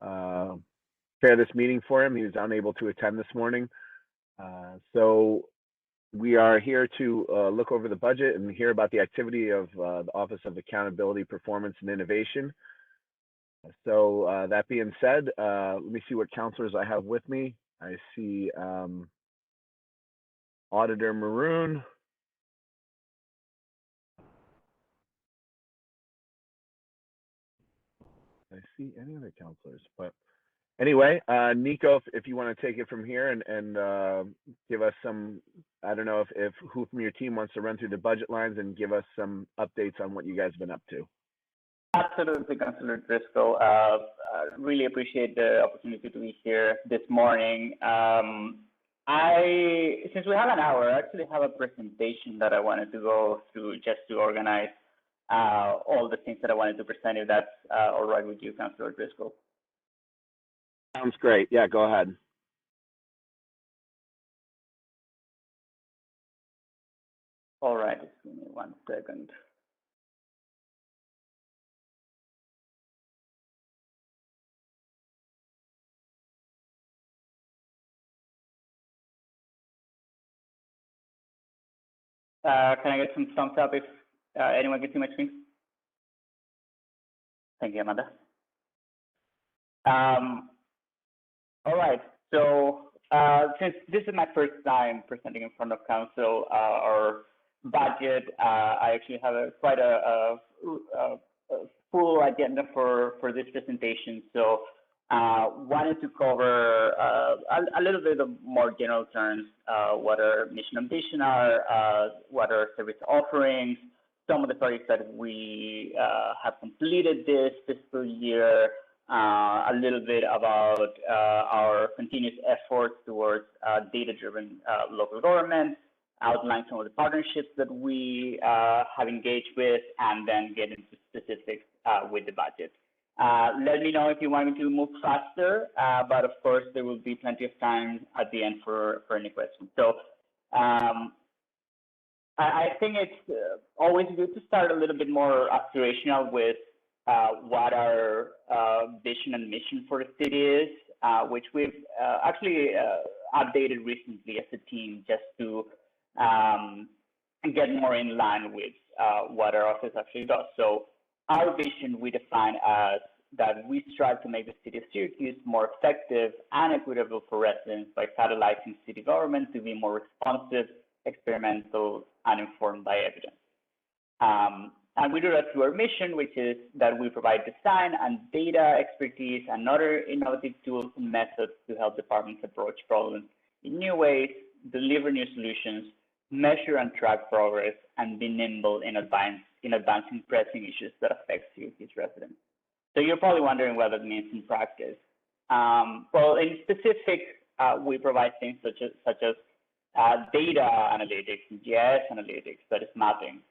chair this meeting for him. He was unable to attend this morning. So we are here to look over the budget and hear about the activity of the Office of Accountability, Performance, and Innovation. So that being said, let me see what counselors I have with me. I see Auditor Maroon. I see any other counselors, but anyway, Nico, if you want to take it from here and give us some, I don't know if who from your team wants to run through the budget lines and give us some updates on what you guys have been up to. Absolutely, Councilor Driscoll. Really appreciate the opportunity to be here this morning. Since we have an hour, I actually have a presentation that I wanted to go through just to organize all the things that I wanted to present, if that's all right with you, Councilor Driscoll. Sounds great. Yeah, go ahead. All right, just give me 1 second. Can I get some thumbs up if anyone can see my screen? Thank you, Amanda. All right, so since this is my first time presenting in front of council our budget, I actually have quite a full agenda for this presentation. So wanted to cover a little bit of more general terms, what our mission and vision are, what our service offerings, some of the projects that we have completed this fiscal year, a little bit about our continuous efforts towards data-driven local government, outline some of the partnerships that we have engaged with, and then get into specifics with the budget. Let me know if you want me to move faster, but of course there will be plenty of time at the end for any questions. So I think it's always good to start a little bit more aspirational with what our vision and mission for the city is, which we've actually updated recently as a team just to get more in line with what our office actually does. So our vision we define as that we strive to make the city of Syracuse more effective and equitable for residents by catalyzing city government to be more responsive, experimental, and informed by evidence. And we do that through our mission, which is that we provide design and data expertise and other innovative tools and methods to help departments approach problems in new ways, deliver new solutions, measure and track progress, and be nimble in advancing pressing issues that affect Syracuse residents. So you're probably wondering what that means in practice. Well, in specific, we provide things such as data analytics, GIS analytics, that is mapping.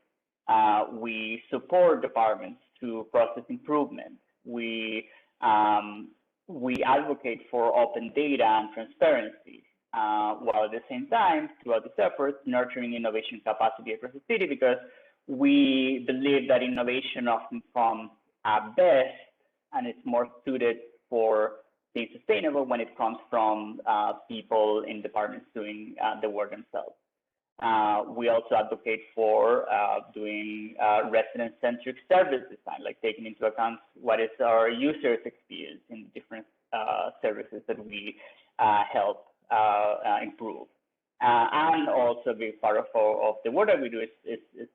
We support departments through process improvement. We advocate for open data and transparency, while at the same time, throughout this effort, nurturing innovation capacity across the city, because we believe that innovation often comes best and it's more suited for being sustainable when it comes from people in departments doing the work themselves. We also advocate for doing resident-centric service design, like taking into account what is our users' experience in different services that we help improve. And also a big part of the work that we do is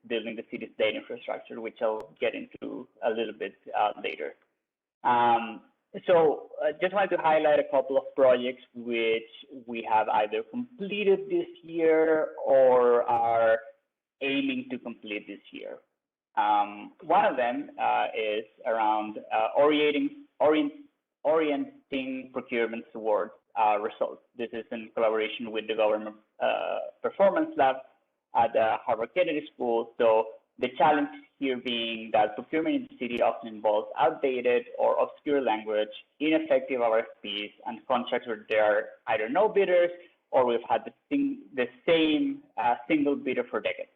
building the city's data infrastructure, which I'll get into a little bit later. So just wanted to highlight a couple of projects which we have either completed this year or are aiming to complete this year. One of them is around orienting procurements towards results. This is in collaboration with the Government Performance Lab at the Harvard Kennedy School. So the challenge here being that procurement in the city often involves outdated or obscure language, ineffective RFPs, and contracts where there are either no bidders or we've had the same single bidder for decades.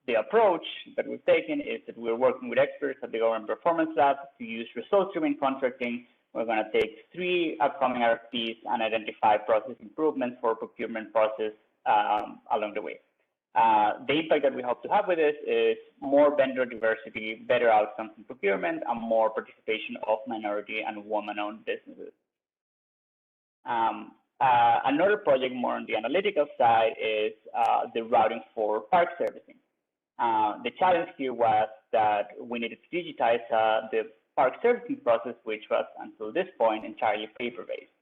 The approach that we've taken is that we're working with experts at the Government Performance Lab to use results-driven contracting We're going to take 3 upcoming RFPs and identify process improvements for procurement process along the way. The impact that we hope to have with this is more vendor diversity, better outcomes in procurement, and more participation of minority and woman-owned businesses. Another project more on the analytical side is the routing for park servicing. The challenge here was that we needed to digitize the park servicing process, which was until this point entirely paper-based.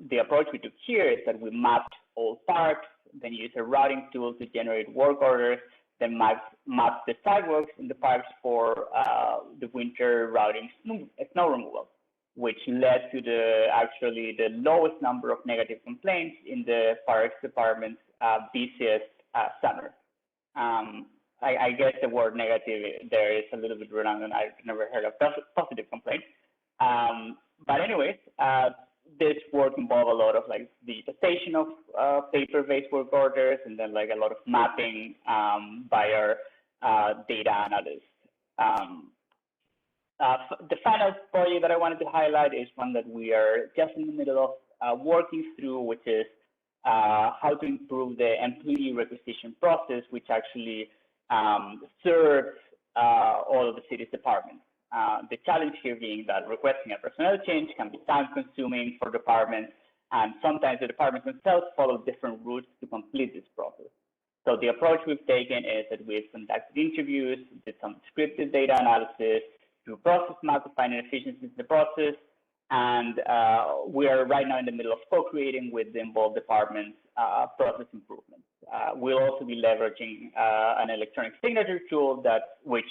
The approach we took here is that we mapped all parks, then used a routing tool to generate work orders, then mapped the sidewalks in the parks for the winter routing snow removal, which led to the lowest number of negative complaints in the parks department's busiest summer. I guess the word negative there is a little bit redundant. I've never heard of positive complaints. But anyways, this work involved a lot of like digitization of paper-based work orders, and then like a lot of mapping by our data analysts. The final project that I wanted to highlight is one that we are just in the middle of working through, which is how to improve the employee requisition process, which actually serves all of the city's departments. The challenge here being that requesting a personnel change can be time-consuming for departments, and sometimes the departments themselves follow different routes to complete this process. So the approach we've taken is that we've conducted interviews, did some scripted data analysis, to process map to find inefficiencies in the process, and we are right now in the middle of co-creating with the involved departments process improvements. We'll also be leveraging an electronic signature tool which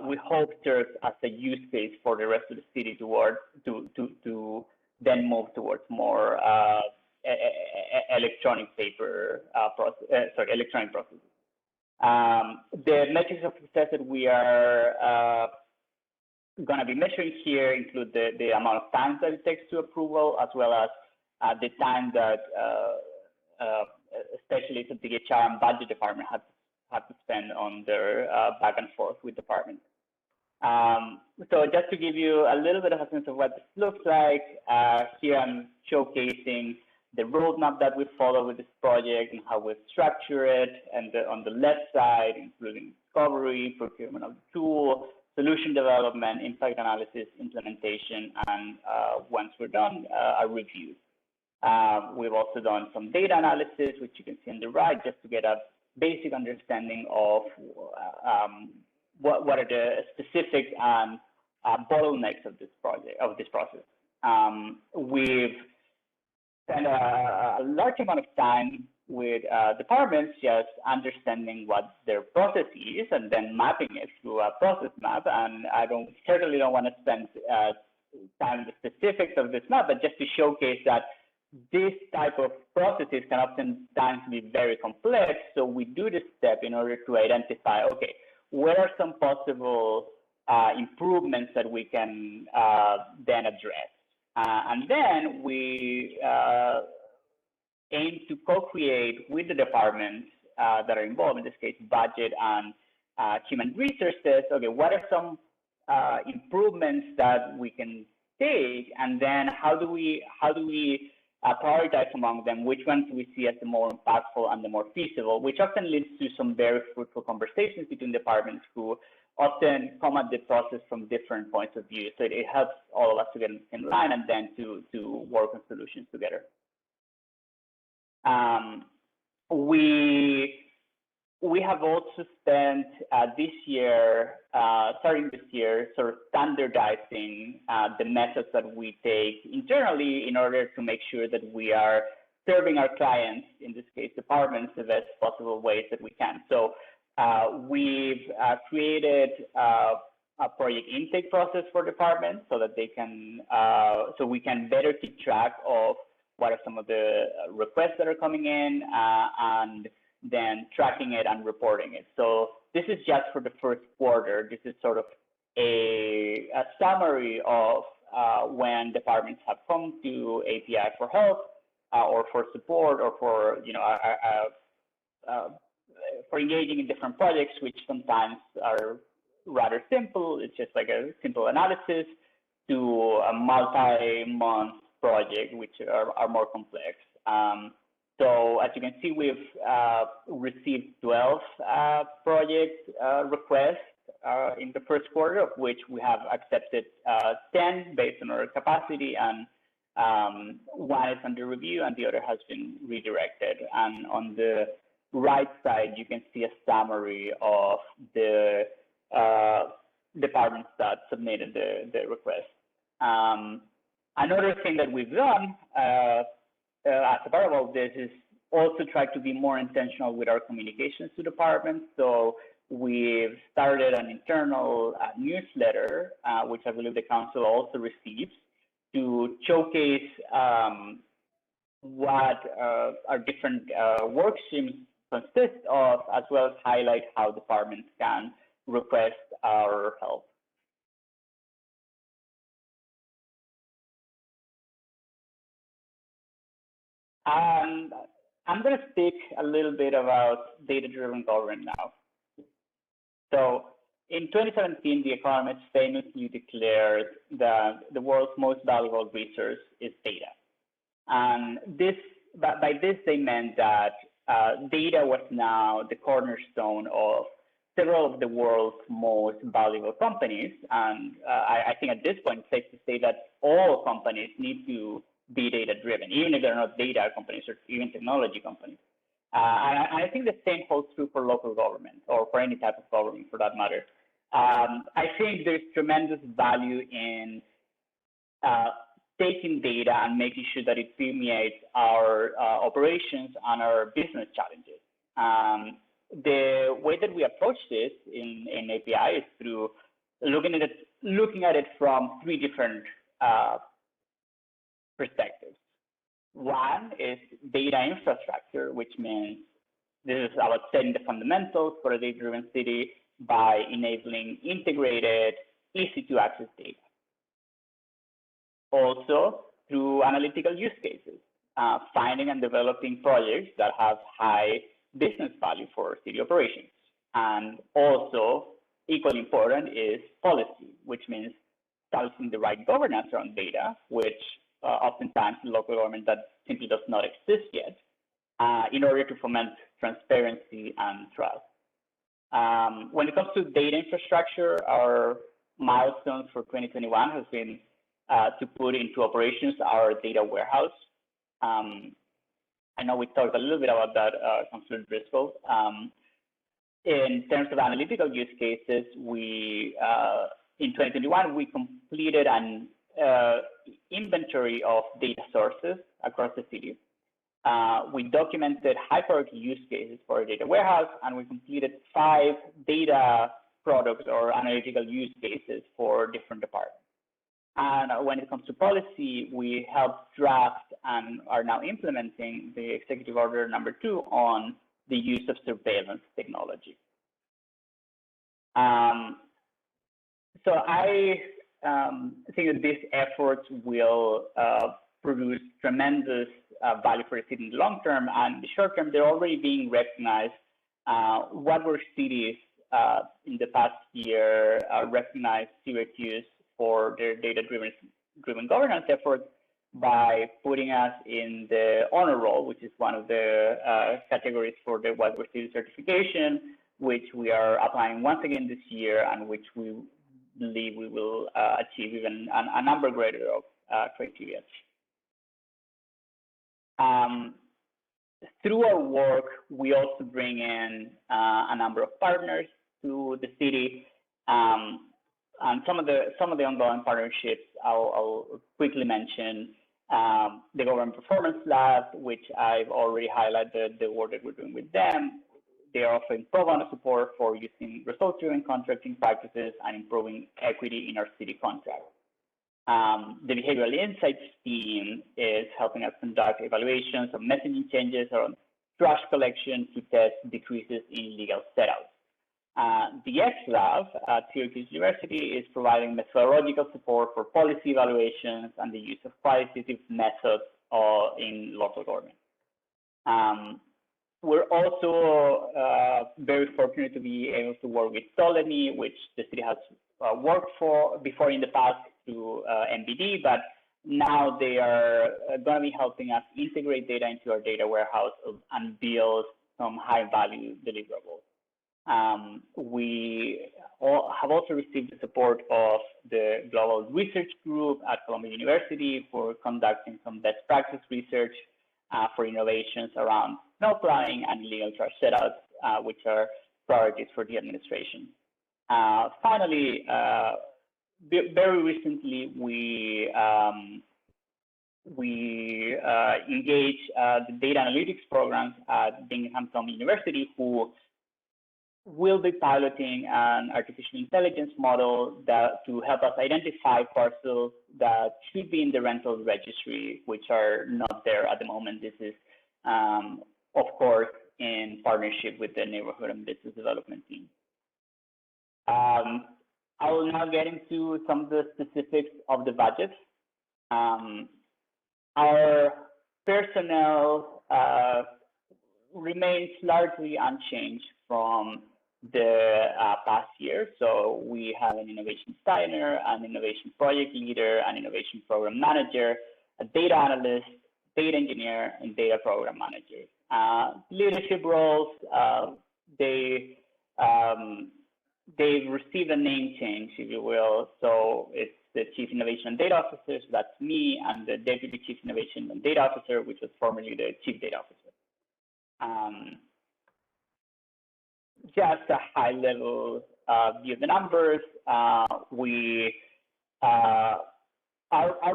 we hope serves as a use case for the rest of the city to then move towards more electronic processes. The metrics of success that we are going to be measuring here include the amount of time that it takes to approval, as well as the time that especially the HR and budget department have to spend on their back and forth with departments. So just to give you a little bit of a sense of what this looks like, here I'm showcasing the roadmap that we follow with this project and how we structure it, and on the left side, including discovery, procurement of the tool, solution development, impact analysis, implementation, and once we're done, a review. We've also done some data analysis, which you can see on the right, just to get a basic understanding of what are the specific bottlenecks of this process. We've spent a large amount of time with departments just understanding what their process is and then mapping it through a process map. And I certainly don't want to spend time on the specifics of this map, but just to showcase that this type of processes can oftentimes be very complex. So we do this step in order to identify, okay, what are some possible improvements that we can then address? And then we aim to co-create with the departments that are involved, in this case, budget and human resources. Okay, what are some improvements that we can take, and then how do we prioritize among them? Which ones do we see as the more impactful and the more feasible? Which often leads to some very fruitful conversations between departments who often come at the process from different points of view. So it helps all of us to get in line and then to work on solutions together. We have also spent this year, starting this year, sort of standardizing the methods that we take internally in order to make sure that we are serving our clients, in this case departments, the best possible ways that we can. So we've created a project intake process for departments so that they can, so we can better keep track of what are some of the requests that are coming in, and then tracking it and reporting it. So this is just for the first quarter. This is sort of a summary of when departments have come to API for help or for support or for, for engaging in different projects, which sometimes are rather simple. It's just like a simple analysis. to a multi-month project, which are more complex. So as you can see, we've received 12 project requests in the first quarter, of which we have accepted 10 based on our capacity, and one is under review and the other has been redirected. And on the right side, you can see a summary of the departments that submitted the request. Another thing that we've done as a part of all this is also try to be more intentional with our communications to departments. So we've started an internal newsletter, which I believe the council also receives, to showcase what our different work streams consist of, as well as highlight how departments can request our help. I'm going to speak a little bit about data-driven government now. So in 2017, The Economist famously declared that the world's most valuable resource is data. And by this, they meant that data was now the cornerstone of several of the world's most valuable companies. And I think at this point, it's safe to say that all companies need to be data-driven, even if they're not data companies or even technology companies. I think the same holds true for local government, or for any type of government for that matter. I think there's tremendous value in taking data and making sure that it permeates our operations and our business challenges. The way that we approach this in API is through looking at it from three different perspectives. One is data infrastructure, which means this is about setting the fundamentals for a data-driven city by enabling integrated, easy-to-access data. Also, through analytical use cases, finding and developing projects that have high business value for city operations. And also, equally important is policy, which means establishing the right governance around data, which oftentimes in local government that simply does not exist yet, in order to foment transparency and trust. When it comes to data infrastructure, our milestones for 2021 has been to put into operations our data warehouse. I know we talked a little bit about that, Councilor Driscoll. In terms of analytical use cases, we in 2021 we completed an inventory of data sources across the city. We documented high-priority use cases for our data warehouse, and we completed 5 data products or analytical use cases for different departments. And when it comes to policy, we helped draft and are now implementing the Executive Order number 2 on the use of surveillance technology. So I think that these efforts will produce tremendous value for the city in the long term, and in the short term, they're already being recognized. What were cities in the past year recognized Syracuse for their data-driven governance efforts by putting us in the honor roll, which is one of the categories for the Whitewater City certification, which we are applying once again this year, and which we believe we will achieve even a number greater of criteria. Through our work, we also bring in a number of partners to the city. And some of the ongoing partnerships I'll quickly mention. The Government Performance Lab, which I've already highlighted the work that we're doing with them. They are offering pro bono support for using results-driven contracting practices and improving equity in our city contracts. The Behavioral Insights team is helping us conduct evaluations of messaging changes or trash collection to test decreases in legal setups. The X Lab at Syracuse University is providing methodological support for policy evaluations and the use of qualitative methods in local government. We're also very fortunate to be able to work with Ptolemy, which the city has worked for before in the past, through MBD, but now they are going to be helping us integrate data into our data warehouse and build some high-value deliverables. We have also received the support of the Global Research Group at Columbia University for conducting some best practice research for innovations around snow plowing and illegal trash setouts, which are priorities for the administration. Finally, very recently, we engaged the data analytics programs at Binghamton University, who will be piloting an artificial intelligence model to help us identify parcels that should be in the rental registry, which are not there at the moment. This is, of course, in partnership with the neighborhood and business development team. I will now get into some of the specifics of the budget. Our personnel remains largely unchanged from the past year. So we have an innovation designer, an innovation project leader, an innovation program manager, a data analyst, data engineer, and data program manager. Leadership roles, they've received a name change, if you will. So it's the Chief Innovation and Data Officer, so that's me, and the Deputy Chief Innovation and Data Officer, which was formerly the Chief Data Officer. Just a high-level view of the numbers. Our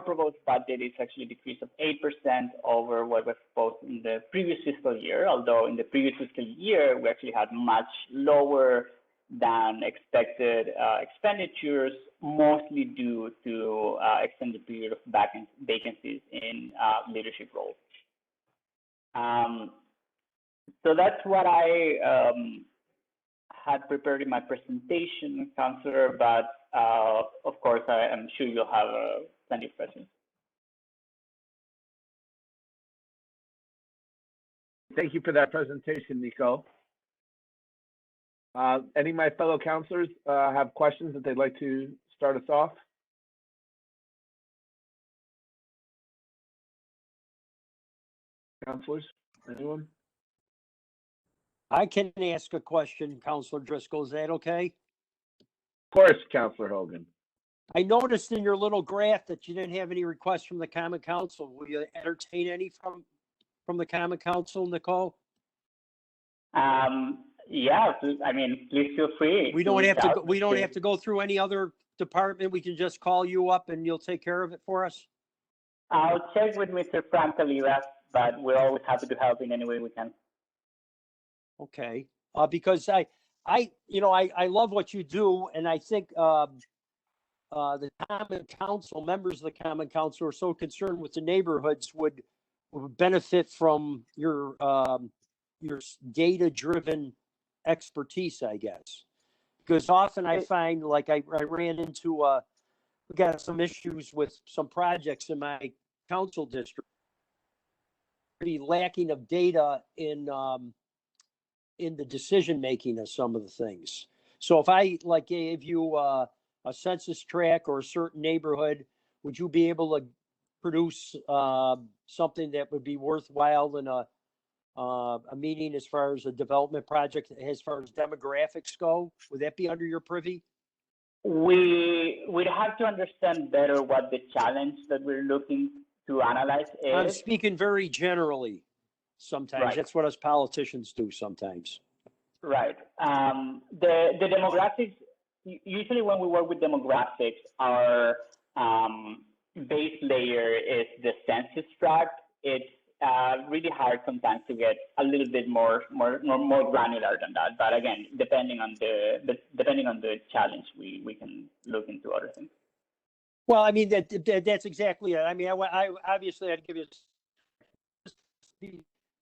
proposed budget is actually a decrease of 8% over what was proposed in the previous fiscal year, although in the previous fiscal year, we actually had much lower than expected expenditures, mostly due to extended period of vacancies in leadership roles. So that's what I had prepared in my presentation, Councillor, but of course, I am sure you'll have plenty of questions. Thank you for that presentation, Nico. Any of my fellow councillors have questions that they'd like to start us off? Councillors, anyone? I can ask a question, Councillor Driscoll. Is that okay? Of course, Councillor Hogan. I noticed in your little graph that you didn't have any requests from the Common Council. Will you entertain any from the Common Council, Nicole? Yeah, I mean, please feel free. We don't have to. We don't have to go through any other department. We can just call you up and you'll take care of it for us. I'll check with Mr. Frank Calera, but we're always happy to help in any way we can. Okay, because I love what you do, and I think the Common Council members of the Common Council are so concerned with the neighborhoods would benefit from your data-driven expertise, I guess. Because often I find, like I ran into, we got some issues with some projects in my council district, pretty lacking of data in the decision making of some of the things. So if I gave you a census tract or a certain neighborhood, would you be able to produce something that would be worthwhile in a meeting as far as a development project, as far as demographics go? Would that be under your privy? We'd have to understand better what the challenge that we're looking to analyze is. I'm speaking very generally. Sometimes right. That's what us politicians do sometimes. Right. The demographics, usually when we work with demographics, our base layer is the census tract. It's really hard sometimes to get a little bit more granular than that. But again, depending on the challenge, we can look into other things. Well, I mean that's exactly it. I mean, I obviously I'd give you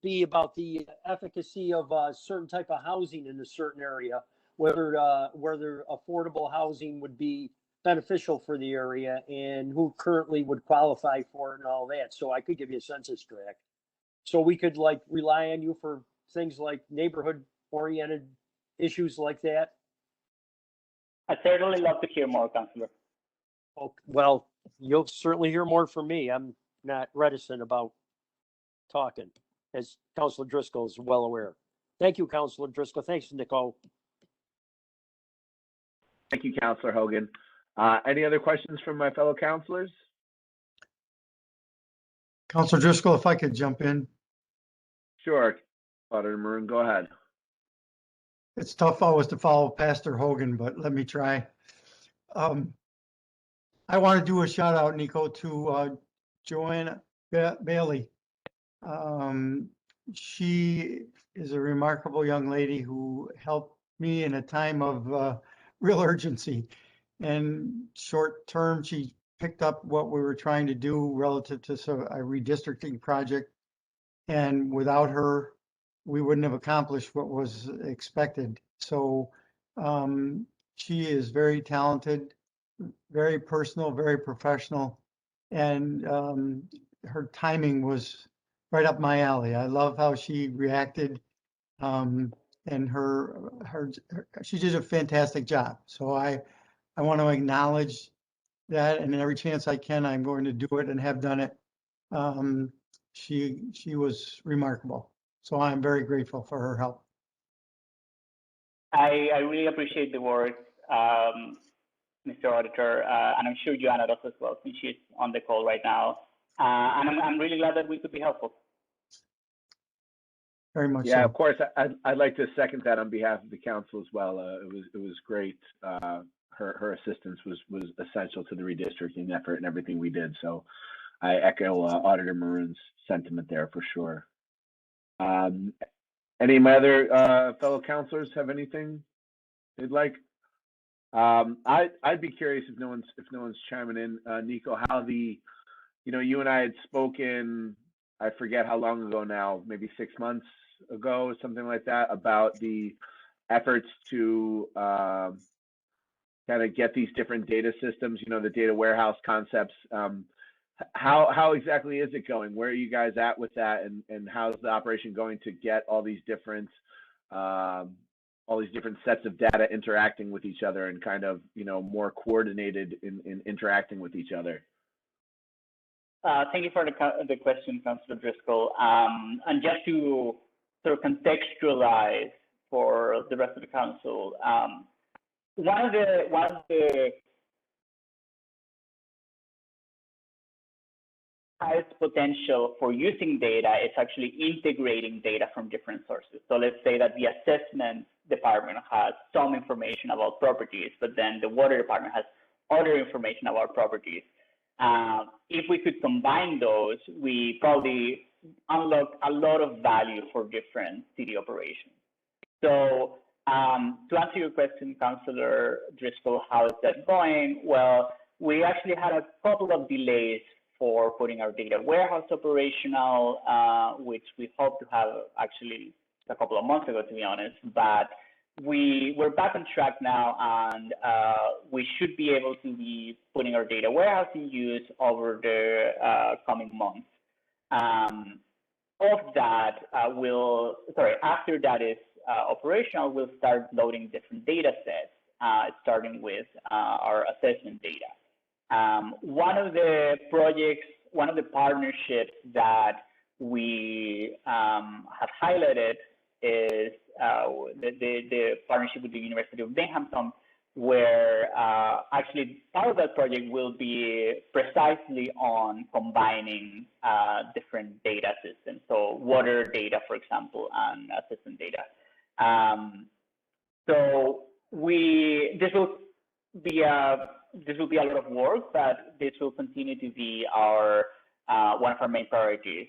be about the efficacy of a certain type of housing in a certain area, whether affordable housing would be beneficial for the area and who currently would qualify for it and all that. So I could give you a census tract. So we could rely on you for things like neighborhood oriented issues like that. I'd certainly love to hear more, Councillor. Oh, well, you'll certainly hear more from me. I'm not reticent about talking, as Councilor Driscoll is well aware. Thank you, Councilor Driscoll. Thanks, Nicole. Thank you, Councilor Hogan. Any other questions from my fellow councilors? Councilor Driscoll, if I could jump in. Sure. Auditor Maroon, go ahead. It's tough always to follow Pastor Hogan, but let me try. I want to do a shout out, Nico, to Joanna Bailey. She is a remarkable young lady who helped me in a time of real urgency. And short term, she picked up what we were trying to do relative to a redistricting project. And without her, we wouldn't have accomplished what was expected. So she is very talented, very personal, very professional, and her timing was right up my alley. I love how she reacted, and she did a fantastic job. So I want to acknowledge that, and every chance I can, I'm going to do it and have done it. She was remarkable. So I'm very grateful for her help. I really appreciate the work, Mr. Auditor, and I'm sure Joanna does as well, since she's on the call right now. And I'm really glad that we could be helpful. Very much Yeah, so. of course. I'd like to second that on behalf of the council as well. It was great. Her assistance was essential to the redistricting effort and everything we did. So I echo Auditor Maroon's sentiment there for sure. Any of my other fellow councilors have anything they'd like? I'd be curious if no one's chiming in, Nico, how you and I had spoken, I forget how long ago now, maybe 6 months ago, something like that, about the efforts to kind of get these different data systems, the data warehouse concepts. How exactly is it going? Where are you guys at with that, and how's the operation going to get all these different sets of data interacting with each other and kind of more coordinated in interacting with each other? Thank you for the question, Councilor Driscoll. And just to sort of contextualize for the rest of the council, one of the highest potential for using data is actually integrating data from different sources. So let's say that the assessment department has some information about properties, but then the water department has other information about properties. If we could combine those, we probably unlock a lot of value for different city operations. So to answer your question, Councilor Driscoll, how is that going? Well, we actually had a couple of delays for putting our data warehouse operational, which we hope to have actually a couple of months ago, to be honest, but we're back on track now, and we should be able to be putting our data warehouse in use over the coming months. After that is operational, we'll start loading different data sets, starting with our assessment data. One of the partnerships that we have highlighted is the partnership with the University of Binghamton, where actually part of that project will be precisely on combining different data systems, so water data, for example, and assessment data. So this will be a lot of work, but this will continue to be one of our main priorities.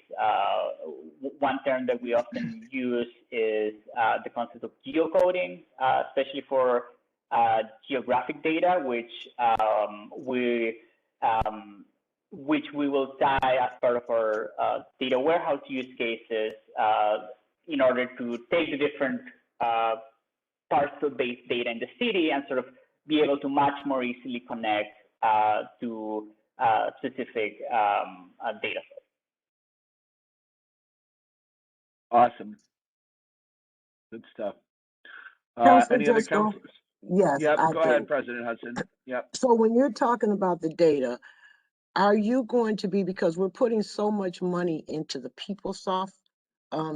One term that we often use is the concept of geocoding, especially for geographic data, which we will tie as part of our data warehouse use cases in order to take the different parcel-based data in the city and sort of be able to much more easily connect to specific data sets. Awesome. Good stuff. Councilor Any other Driscoll. councilors? Yes, Yep, I go do. ahead, President Hudson. Yep. So when you're talking about the data, are you going to be, because we're putting so much money into the PeopleSoft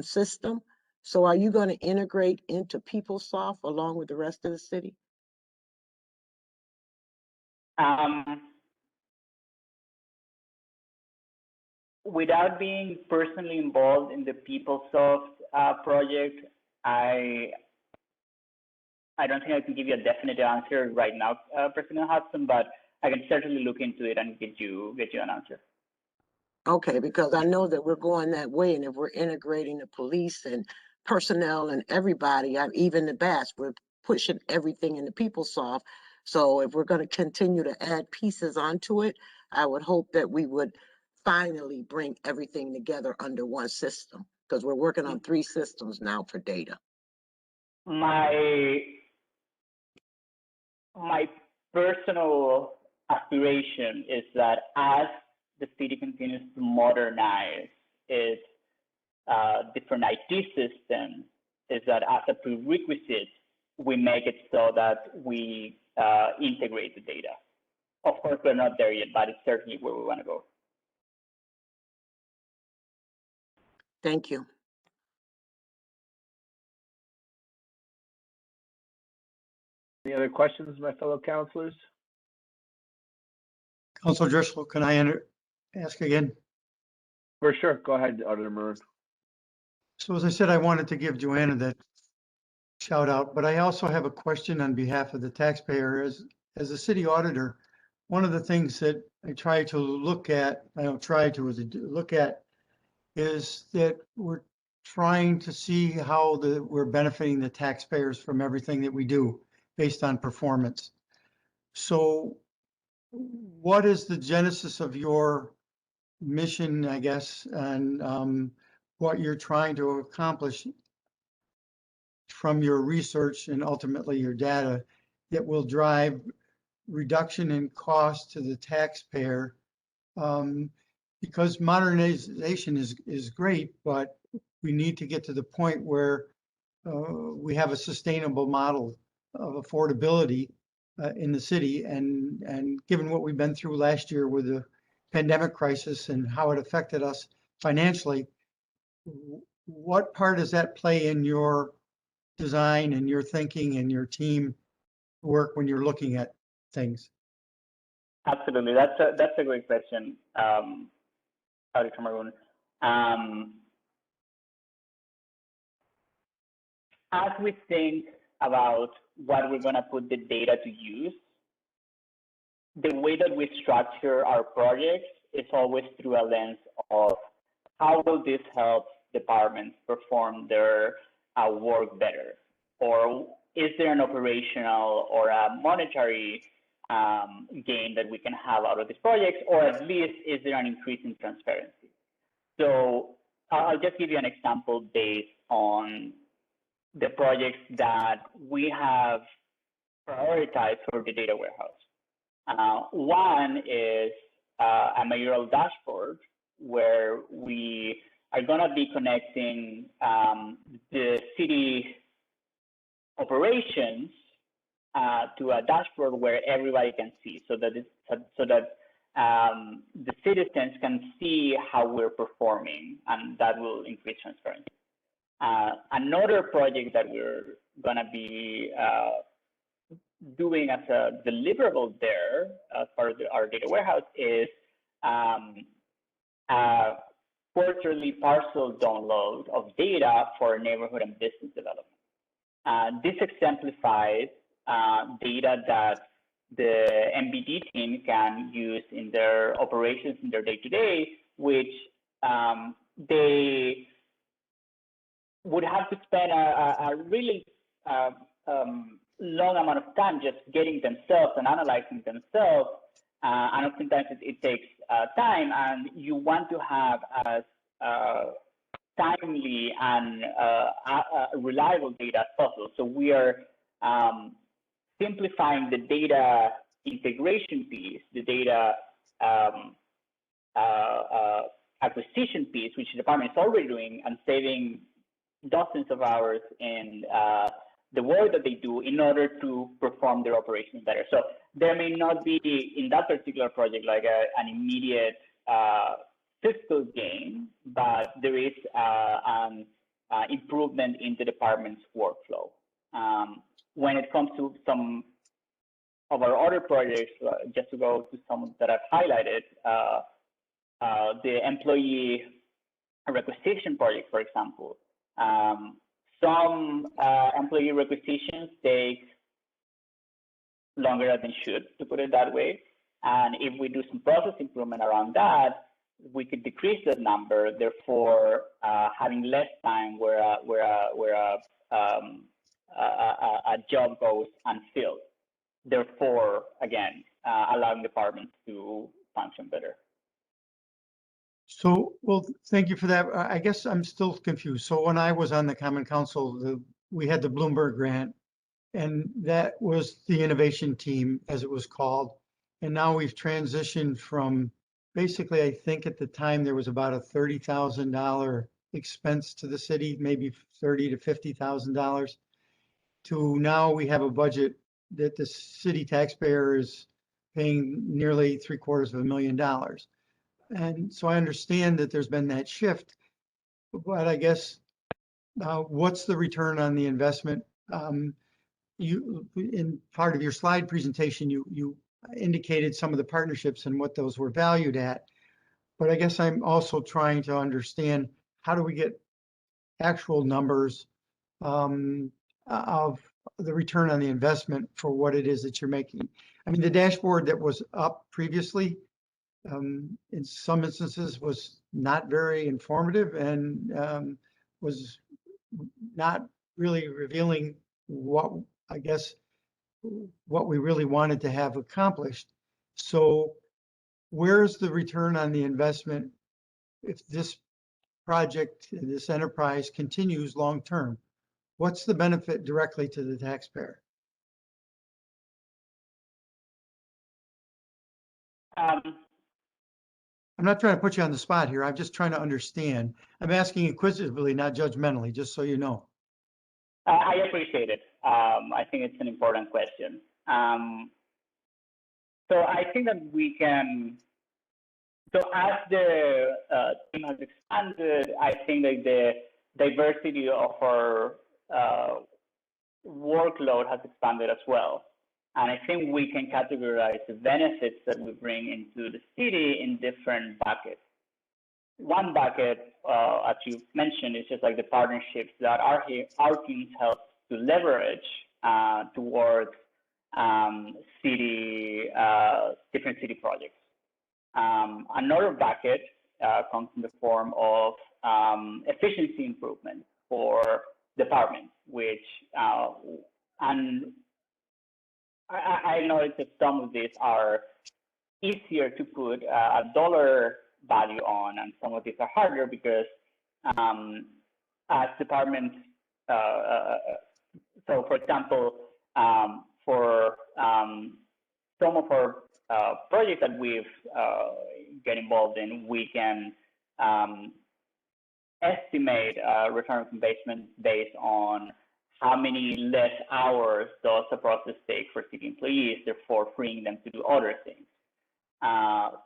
system, so are you going to integrate into PeopleSoft along with the rest of the city? Without being personally involved in the PeopleSoft project, I don't think I can give you a definite answer right now, President Hudson, but I can certainly look into it and get you an answer. Okay, because I know that we're going that way, and if we're integrating the police and personnel and everybody, even the BAS, we're pushing everything into PeopleSoft. So if we're going to continue to add pieces onto it, I would hope that we would finally bring everything together under one system, because we're working on 3 systems now for data. My personal aspiration is that as the city continues to modernize its different IT systems, is that as a prerequisite, we make it so that we integrate the data. Of course, we're not there yet, but it's certainly where we want to go. Thank you. Any other questions, my fellow councilors? Councilor Driscoll, can I ask again? For sure. Go ahead, Auditor Maroon. So as I said, I wanted to give Joanna that shout out, but I also have a question on behalf of the taxpayer. As a city auditor, one of the things that I try to look at, is that we're trying to see how we're benefiting the taxpayers from everything that we do based on performance. So what is the genesis of your mission, I guess, and what you're trying to accomplish from your research and ultimately your data that will drive reduction in cost to the taxpayer? Because modernization is great, but we need to get to the point where we have a sustainable model of affordability in the city. And given what we've been through last year with the pandemic crisis and how it affected us financially, what part does that play in your design and your thinking and your team work when you're looking at things? Absolutely, that's a great question, Auditor Maroon. As we think about what we're going to put the data to use, the way that we structure our projects is always through a lens of how will this help departments perform their work better? Or is there an operational or a monetary gain that we can have out of these projects, or at least is there an increase in transparency? So I'll just give you an example based on the projects that we have prioritized for the data warehouse. One is a mayoral dashboard where we are going to be connecting the city operations to a dashboard where everybody can see, so that the citizens can see how we're performing, and that will increase transparency. Another project that we're going to be doing as a deliverable there as part of our data warehouse is a quarterly parcel download of data for neighborhood and business development. This exemplifies data that the MBD team can use in their operations in their day-to-day, which they would have to spend a really long amount of time just getting themselves and analyzing themselves, and oftentimes it takes time, and you want to have as timely and reliable data as possible. So we are simplifying the data integration piece, the data acquisition piece, which the department is already doing, and saving dozens of hours in the work that they do in order to perform their operations better. So there may not be in that particular project like an immediate fiscal gain, but there is an improvement in the department's workflow. When it comes to some of our other projects, just to go to some that I've highlighted, the employee requisition project, for example. Some employee requisitions take longer than they should, to put it that way. And if we do some process improvement around that, we could decrease that number, therefore having less time where a job goes unfilled. Therefore, again, allowing departments to function better. So, well, thank you for that. I guess I'm still confused. So when I was on the Common Council, we had the Bloomberg grant, and that was the innovation team, as it was called. And now we've transitioned from basically, I think at the time there was about a $30,000 expense to the city, maybe $30,000 to $50,000, to now we have a budget that the city taxpayer is paying nearly $750,000. And so I understand that there's been that shift, but I guess what's the return on the investment? You, in part of your slide presentation, you indicated some of the partnerships and what those were valued at. But I guess I'm also trying to understand, how do we get actual numbers of the return on the investment for what it is that you're making? I mean, the dashboard that was up previously, in some instances was not very informative and was not really revealing what, I guess, what we really wanted to have accomplished. So where's the return on the investment if this project, this enterprise continues long term? What's the benefit directly to the taxpayer? I'm not trying to put you on the spot here. I'm just trying to understand. I'm asking inquisitively, not judgmentally, just so you know. I appreciate it. I think it's an important question. So I think that we can, so as the team has expanded, I think that the diversity of our workload has expanded as well. And I think we can categorize the benefits that we bring into the city in different buckets. One bucket, as you mentioned, is just like the partnerships that our teams help to leverage towards different city projects. Another bucket comes in the form of efficiency improvement for departments, which and I know that some of these are easier to put a dollar value on, and some of these are harder because as departments, so for example, for some of our projects that we've get involved in, we can estimate return on investment based on how many less hours does the process take for city employees, therefore freeing them to do other things.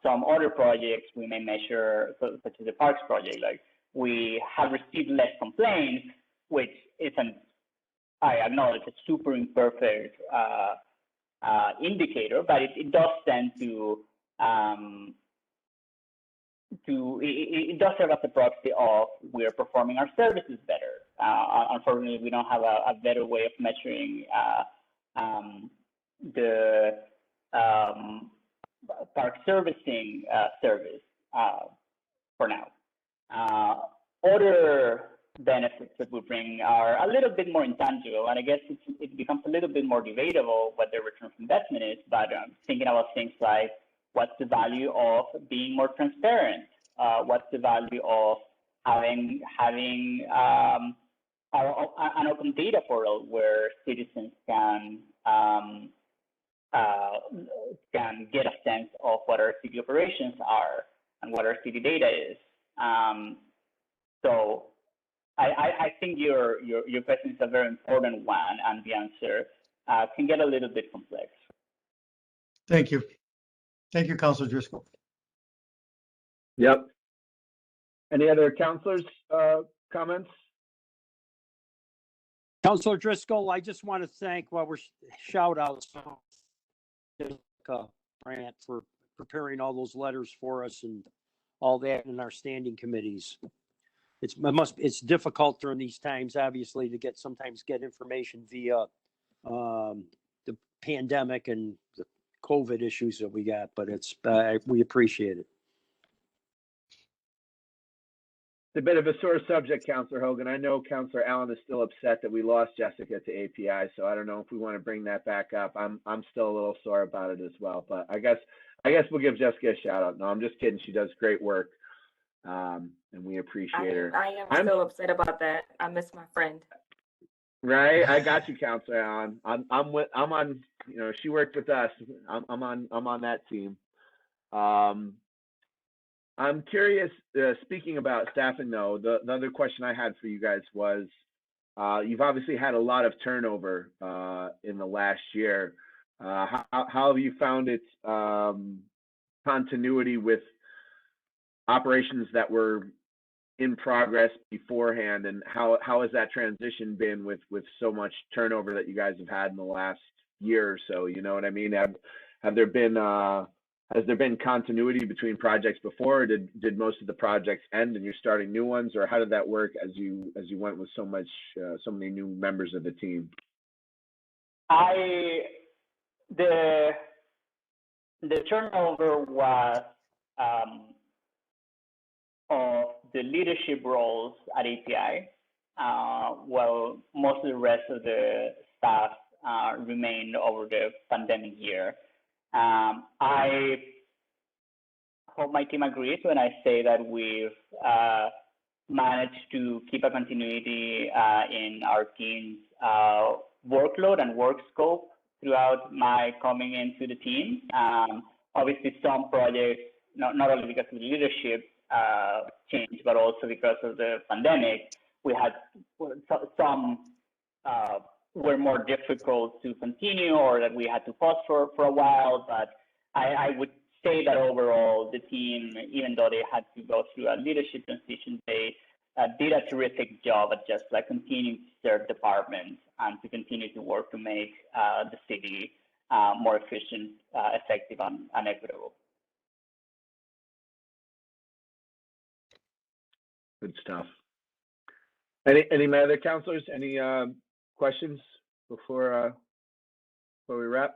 Some other projects we may measure, such as the Parks project, like we have received less complaints, which isn't, I acknowledge, a super imperfect indicator, but it does tend to, it does serve as a proxy of we're performing our services better. Unfortunately, we don't have a better way of measuring the park servicing service for now. Other benefits that we bring are a little bit more intangible, and I guess it becomes a little bit more debatable what the return on investment is, but thinking about things like what's the value of being more transparent? What's the value of having an open data portal where citizens can get a sense of what our city operations are and what our city data is. So I think your question is a very important one, and the answer can get a little bit complex. Thank you. Thank you, Councilor Driscoll. Yep. Any other counselors' comments? Councilor Driscoll, I just want to thank, while we're shout outs, Brant, for preparing all those letters for us and all that in our standing committees. It's difficult during these times, obviously, to sometimes get information via the pandemic and the COVID issues that we got, but we appreciate it. It's a bit of a sore subject, Councilor Hogan. I know Councilor Allen is still upset that we lost Jessica to API, so I don't know if we want to bring that back up. I'm still a little sore about it as well, but I guess we'll give Jessica a shout out. No, I'm just kidding. She does great work, and we appreciate her. I'm still upset about that. I miss my friend. Right, I got you, Councilor Allen. I'm on. You know, she worked with us. I'm on that team. I'm curious, speaking about staffing though, the other question I had for you guys was, you've obviously had a lot of turnover in the last year. How have you found its continuity with operations that were in progress beforehand, and how has that transition been with so much turnover that you guys have had in the last year or so? You know what I mean? Has there been continuity between projects before, or did most of the projects end and you're starting new ones, or how did that work as you went with so many new members of the team? The turnover was of the leadership roles at API, while most of the rest of the staff remained over the pandemic year. I hope my team agrees when I say that we've managed to keep a continuity in our team's workload and work scope throughout my coming into the team. Obviously, some projects, not only because of the leadership change, but also because of the pandemic, we had some were more difficult to continue, or that we had to pause for a while. But I would say that overall, the team, even though they had to go through a leadership transition, they did a terrific job at just like continuing to serve departments and to continue to work to make the city more efficient, effective, and equitable. Good stuff. Any other counselors? Any questions before we wrap?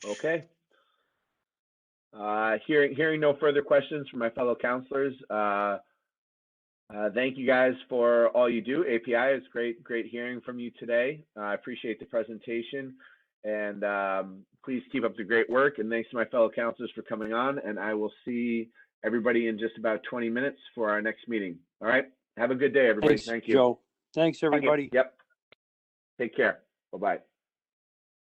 Okay. Hearing no further questions from my fellow counselors, thank you guys for all you do. API, it's great hearing from you today. I appreciate the presentation, and please keep up the great work. And thanks to my fellow counselors for coming on. And I will see everybody in just about 20 minutes for our next meeting. All right. Have a good day, everybody. Thanks, Thank you. Joe. Thanks, everybody. Yep. Take care. Bye-bye.